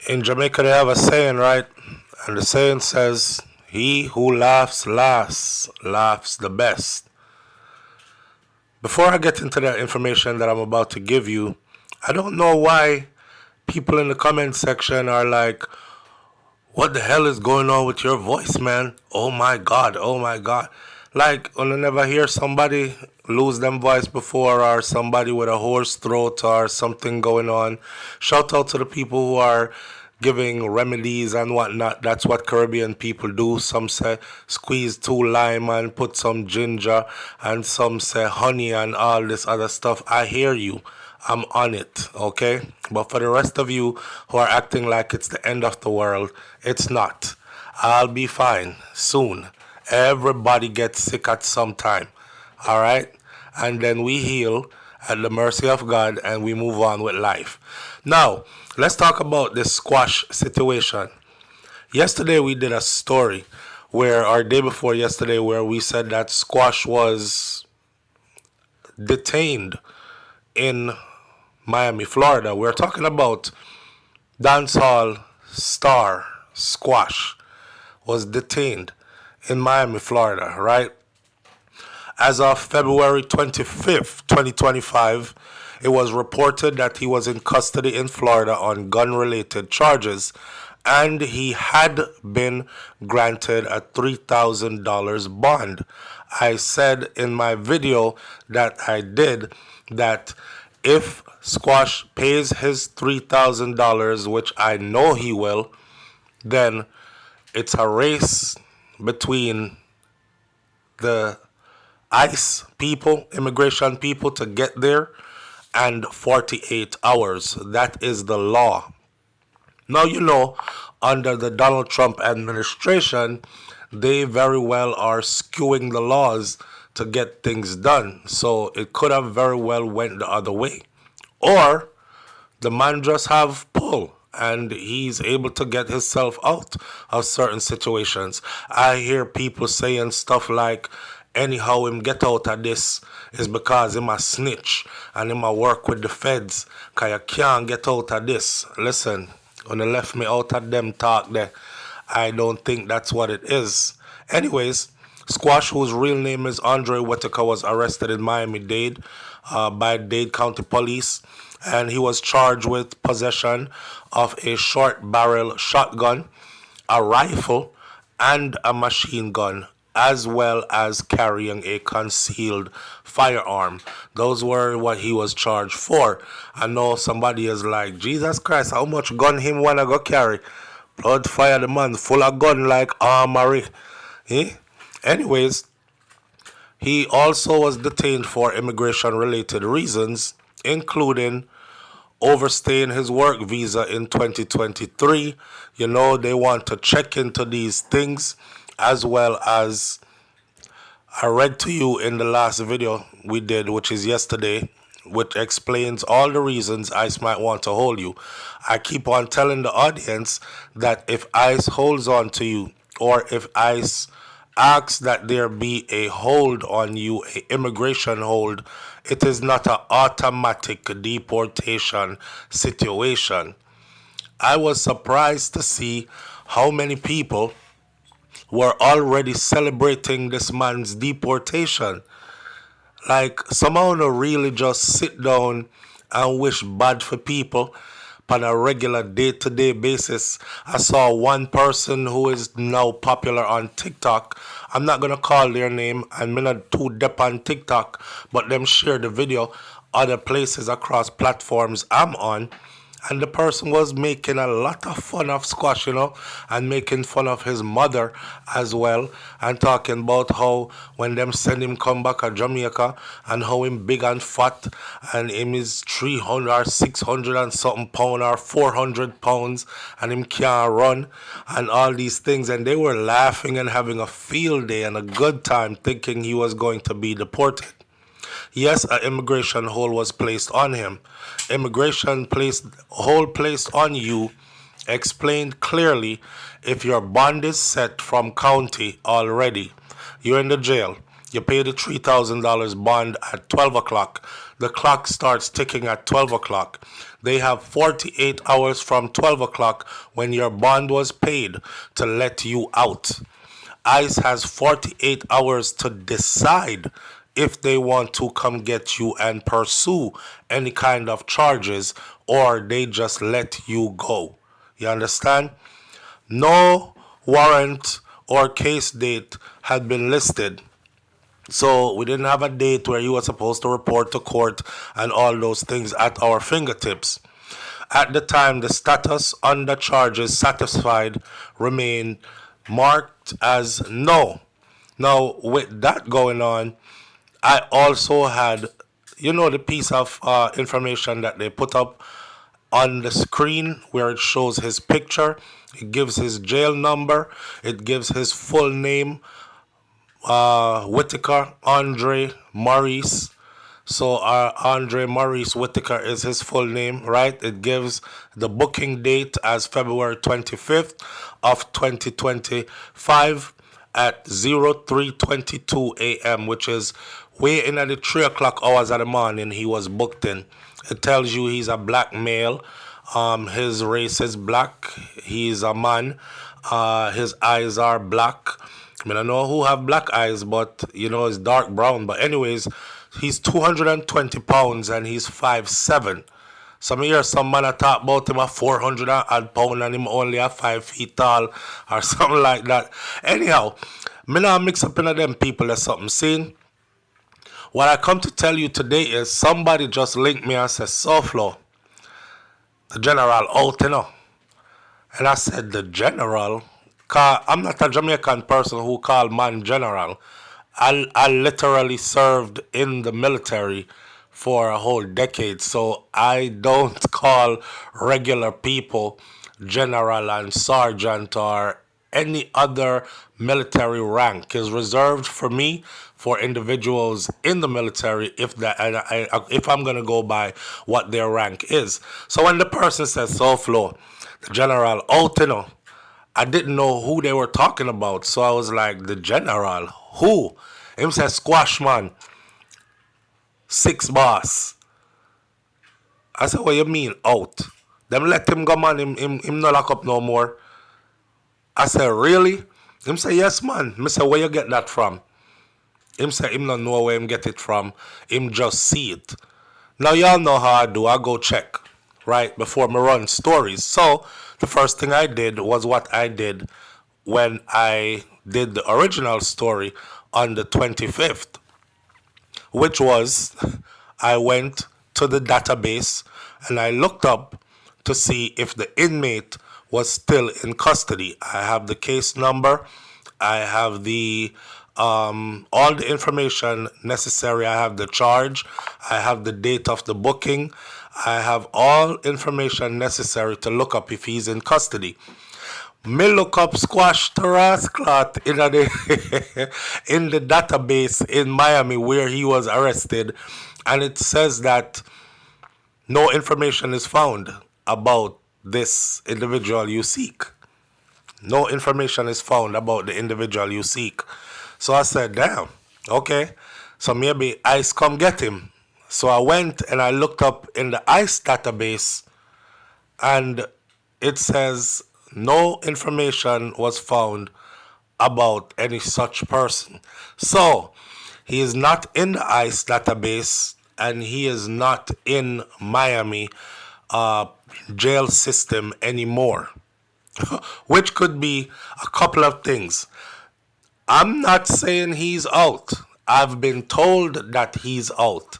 In Jamaica, they have a saying, right? And the saying says, "He who laughs last laughs the best." Before I get into the information that I'm about to give you, I don't know why people in the comment section are like, "What the hell is going on with your voice, man? Oh my god, oh my god." Like, when I never hear somebody lose them voice before, or somebody with a hoarse throat or something going on. Shout out to the people who are giving remedies and whatnot. That's what Caribbean people do. Some say squeeze two lime and put some ginger, and some say honey and all this other stuff. I hear you. I'm on it, okay? But for the rest of you who are acting like it's the end of the world, it's not. I'll be fine soon. Everybody gets sick at some time, all right? And then we heal at the mercy of God and we move on with life. Now, let's talk about this squash situation. Yesterday we did a story where, or day before yesterday, where we said that squash was detained in Miami, Florida. We're talking about dancehall star Squash was detained in Miami, Florida, right? As of February 25th, 2025, it was reported that he was in custody in Florida on gun related charges and he had been granted a $3,000 bond. I said in my video that I did that if Squash pays his $3,000, which I know he will, then it's a race between the ICE people, immigration people, to get there, and 48 hours. That is the law. Now, under the Donald Trump administration, they very well are skewing the laws to get things done. So it could have very well went the other way. Or the man just have pull and he's able to get himself out of certain situations. I hear people saying stuff like, anyhow him get out of this is because him a snitch and him a work with the feds, cause you can't get out of this. Listen, when they left me out of them talk there, I don't think that's what it is. Anyways, Squash, whose real name is Andre Whitaker, was arrested in Miami-Dade by Dade County Police, and he was charged with possession of a short barrel shotgun, a rifle, and a machine gun, as well as carrying a concealed firearm. Those were what he was charged for. I know somebody is like, Jesus Christ, how much gun him wanna go carry? Blood fire the man full of gun like armory. Eh? Anyways, he also was detained for immigration related reasons, including overstaying his work visa in 2023. They want to check into these things, as well as I read to you in the last video we did, which is yesterday, which explains all the reasons ICE might want to hold you. I keep on telling the audience that if ICE holds on to you, or if ICE asks that there be a hold on you, a immigration hold, it is not an automatic deportation situation. I was surprised to see how many people were already celebrating this man's deportation. Like, somehow to really just sit down and wish bad for people on a regular day-to-day basis. I saw one person who is now popular on TikTok. I'm not gonna call their name. I'm not too deep on TikTok, but them share the video other places across platforms I'm on. And the person was making a lot of fun of Squash, and making fun of his mother as well, and talking about how when them send him come back to Jamaica, and how him big and fat, and him is 300 or 600 and something pound or 400 pounds, and him can't run, and all these things. And they were laughing and having a field day and a good time, thinking he was going to be deported. Yes, an immigration hold was placed on him. Hold placed on you explained clearly if your bond is set from county already. You're in the jail. You pay the $3,000 bond at 12 o'clock. The clock starts ticking at 12 o'clock. They have 48 hours from 12 o'clock when your bond was paid to let you out. ICE has 48 hours to decide if they want to come get you and pursue any kind of charges, or they just let you go. You understand? No warrant or case date had been listed. So we didn't have a date where you were supposed to report to court and all those things at our fingertips. At the time, the status on the charges satisfied remained marked as no. Now, with that going on, I also had, the piece of information that they put up on the screen where it shows his picture. It gives his jail number. It gives his full name, Whitaker Andre Maurice. So Andre Maurice Whitaker is his full name, right? It gives the booking date as February 25th of 2025 at 03:22 a.m., which is way in at the 3 o'clock hours of the morning he was booked in. It tells you he's a black male. His race is black. He's a man. His eyes are black. I mean, I know who have black eyes, but it's dark brown. But anyways, he's 220 pounds and he's 5'7". Some hear some man talk about him at 400 odd pound and him only at 5 feet tall or something like that. Anyhow, me not mix up in them people or something. See, what I come to tell you today is somebody just linked me and said, SouFlo, the general out. And I said, the general? Cause I'm not a Jamaican person who call man general. I literally served in the military for a whole decade, so I don't call regular people general and sergeant or any other military rank. Is reserved for me for individuals in the military if I'm gonna go by what their rank is. So when the person says SouFlo, the general out, I didn't know who they were talking about. So I was like, the general? Who? Him said squash man. Six boss. I said, what you mean out? Them let him go man, him no lock up no more. I said, really? Him say, yes man. Me say, where you get that from? Him say, him not know where him get it from. Him just see it. Now y'all know how I do. I go check, right, before me run stories. So the first thing I did was what I did when I did the original story on the 25th, which was I went to the database and I looked up to see if the inmate was still in custody. I have the case number. I have the all the information necessary. I have the charge. I have the date of the booking. I have all information necessary to look up if he's in custody. Me look up Squash Tarasclat in the in the database in Miami where he was arrested, and it says that no information is found about this individual you seek. No information is found about the individual you seek. So I said, damn, okay. So maybe ICE come get him. So I went and I looked up in the ICE database and it says no information was found about any such person. So he is not in the ICE database and he is not in Miami jail system anymore. Which could be a couple of things. I'm not saying he's out. I've been told that he's out.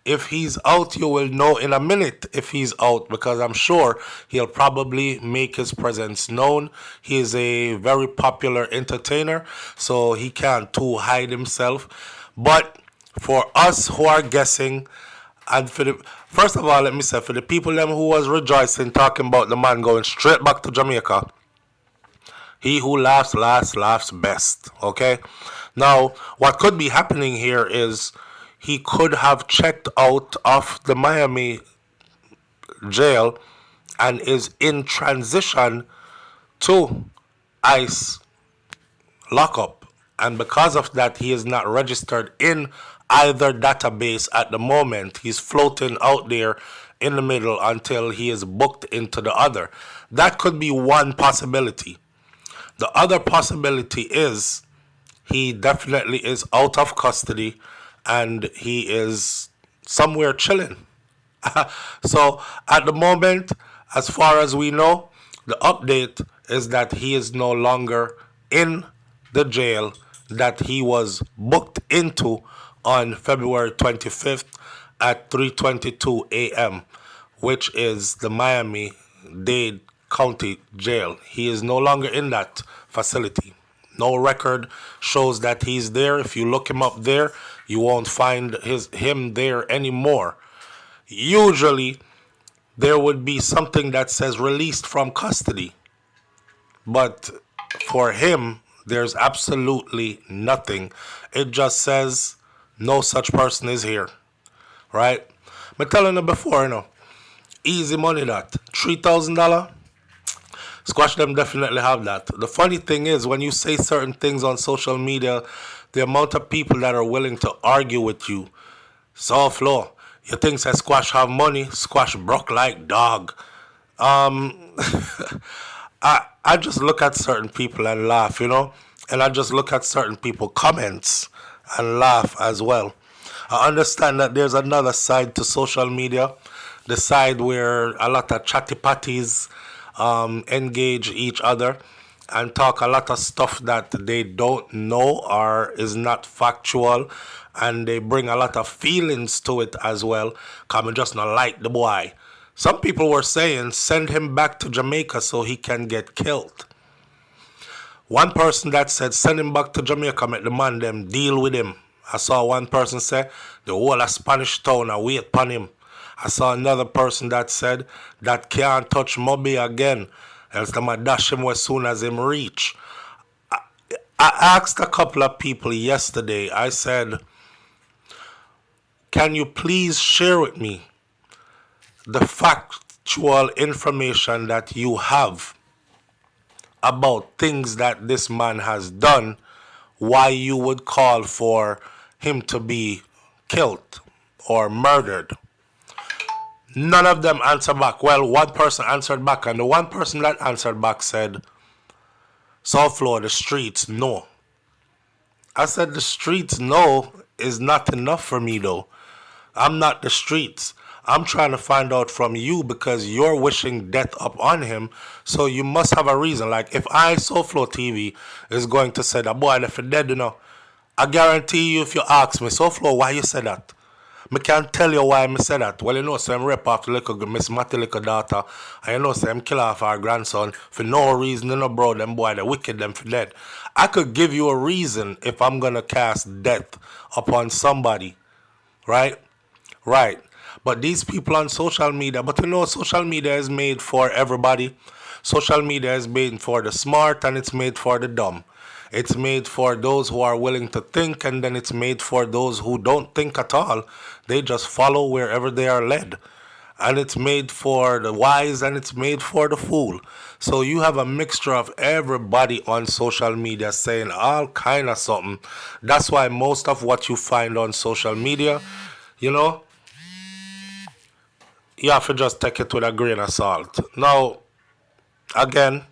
If he's out, you will know in a minute if he's out because I'm sure he'll probably make his presence known. He is a very popular entertainer, so he can't too hide himself. But for us who are guessing, and first of all, let me say, for the people them who was rejoicing talking about the man going straight back to Jamaica, he who laughs last laughs best. Okay? Now, what could be happening here is he could have checked out of the Miami jail and is in transition to ICE lockup. And because of that, he is not registered in either database at the moment. He's floating out there in the middle until he is booked into the other. That could be one possibility. The other possibility is he definitely is out of custody and he is somewhere chilling. So at the moment, as far as we know, the update is that he is no longer in the jail that he was booked into on February 25th at 3:22 a.m., which is the Miami-Dade County Jail. He is no longer in that facility. No record shows that he's there. If you look him up there, you won't find him there anymore. Usually, there would be something that says released from custody. But for him, there's absolutely nothing. It just says no such person is here. Right? I'm telling you before, easy money that. $3,000? Squash them definitely have that. The funny thing is, when you say certain things on social media, the amount of people that are willing to argue with you. SouFLo, you think that Squash have money? Squash broke like dog. I just look at certain people and laugh, and I just look at certain people comments and laugh as well. I understand that there's another side to social media, the side where a lot of chatty patties engage each other and talk a lot of stuff that they don't know or is not factual, and they bring a lot of feelings to it as well. Come and just not like the boy. Some people were saying send him back to Jamaica so he can get killed. One person that said send him back to Jamaica, make the man them deal with him. I saw one person say the whole of Spanish town I wait upon him. I saw another person that said that can't touch Moby again, else them a dash him as soon as him reach. I asked a couple of people yesterday, I said, can you please share with me the factual information that you have about things that this man has done, why you would call for him to be killed or murdered? None of them answered back. Well, one person answered back, and the one person that answered back said, SouFLo, the streets, no. I said, the streets, no, is not enough for me, though. I'm not the streets. I'm trying to find out from you because you're wishing death upon him. So you must have a reason. Like if SouFLoTV is going to say that boy if dead, I guarantee you if you ask me, SouFLo, why you say that? I can't tell you why I say that. Well, so I'm rape off the little Miss Matty little daughter. And so I'm kill off our grandson for no reason, bro, them boy, the wicked, them for dead. I could give you a reason if I'm gonna cast death upon somebody. Right? Right. But these people on social media, but social media is made for everybody. Social media is made for the smart and it's made for the dumb. It's made for those who are willing to think, and then it's made for those who don't think at all. They just follow wherever they are led. And it's made for the wise and it's made for the fool. So you have a mixture of everybody on social media saying all kind of something. That's why most of what you find on social media, you have to just take it with a grain of salt. Now, again,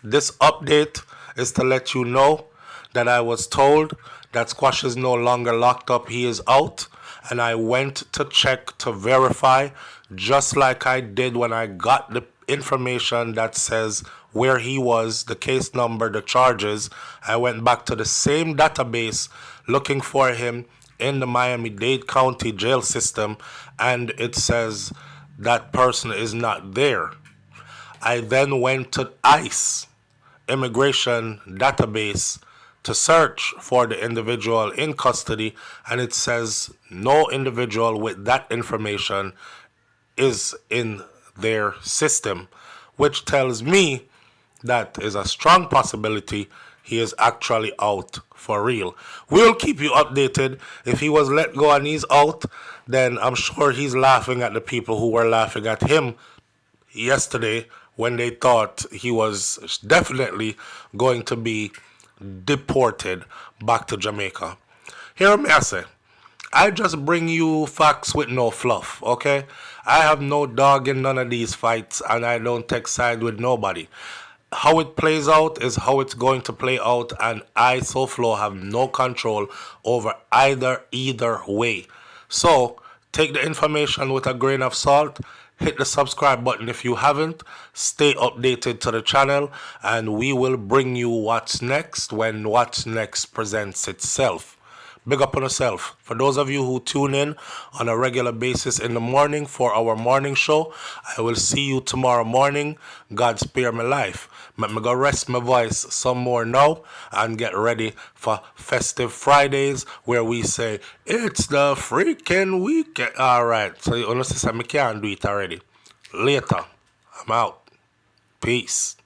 this update is to let you know that I was told that Squash is no longer locked up. He is out. And I went to check to verify, just like I did when I got the information that says where he was, the case number, the charges. I went back to the same database looking for him in the Miami-Dade County jail system, and it says that person is not there. I then went to ICE, immigration database, to search for the individual in custody, and it says no individual with that information is in their system, which tells me that is a strong possibility he is actually out for real. We'll keep you updated. If he was let go and he's out, then I'm sure he's laughing at the people who were laughing at him yesterday when they thought he was definitely going to be deported back to Jamaica. Hear me, I say. I just bring you facts with no fluff, okay? I have no dog in none of these fights and I don't take side with nobody. How it plays out is how it's going to play out, and I, SouFlo, have no control over either way. So, take the information with a grain of salt. Hit the subscribe button if you haven't. Stay updated to the channel, and we will bring you what's next when what's next presents itself. Big up on yourself. For those of you who tune in on a regular basis in the morning for our morning show, I will see you tomorrow morning. God spare my life. Let me go rest my voice some more now and get ready for Festive Fridays where we say, it's the freaking weekend. Alright, so you understand, I can't do it already. Later, I'm out. Peace.